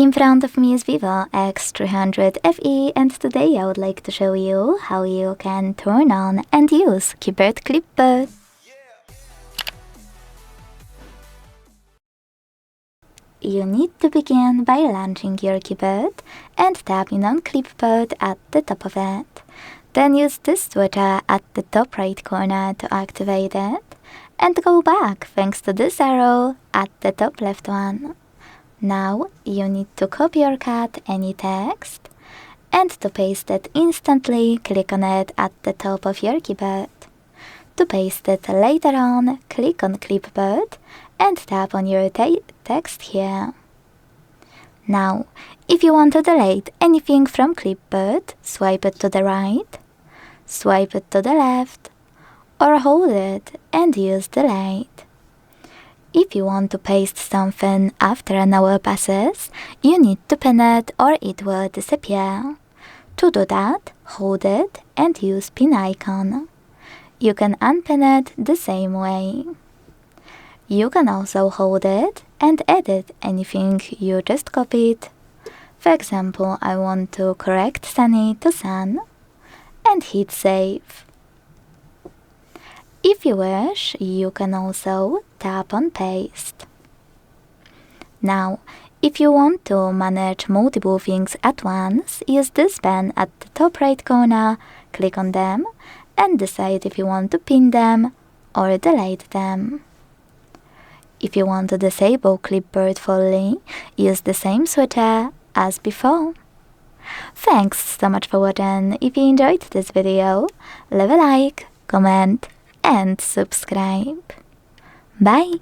In front of me is VIVO X300 FE, and today I would like to show you how you can turn on and use Keyboard Clipboard. You need to begin by launching your keyboard and tapping on Clipboard at the top of it. Then use this switcher at the top right corner to activate it, and go back thanks to this arrow at the top left one. Now you need to copy or cut any text, and to paste it instantly, click on it at the top of your keyboard. To paste it later on, click on Clipboard and tap on your text here. Now, if you want to delete anything from Clipboard, swipe it to the right, swipe it to the left, or hold it and use Delete. If you want to paste something after an hour passes, you need to pin it or it will disappear. To do that, hold it and use pin icon. You can unpin it the same way. You can also hold it and edit anything you just copied. For example, I want to correct Sunny to Sun, and hit save. If you wish, you can also tap on paste. Now, if you want to manage multiple things at once, use this pen at the top right corner, click on them, and decide if you want to pin them or delete them. If you want to disable Clipboard fully, use the same switcher as before. Thanks so much for watching. If you enjoyed this video, leave a like, comment, and subscribe. Bye!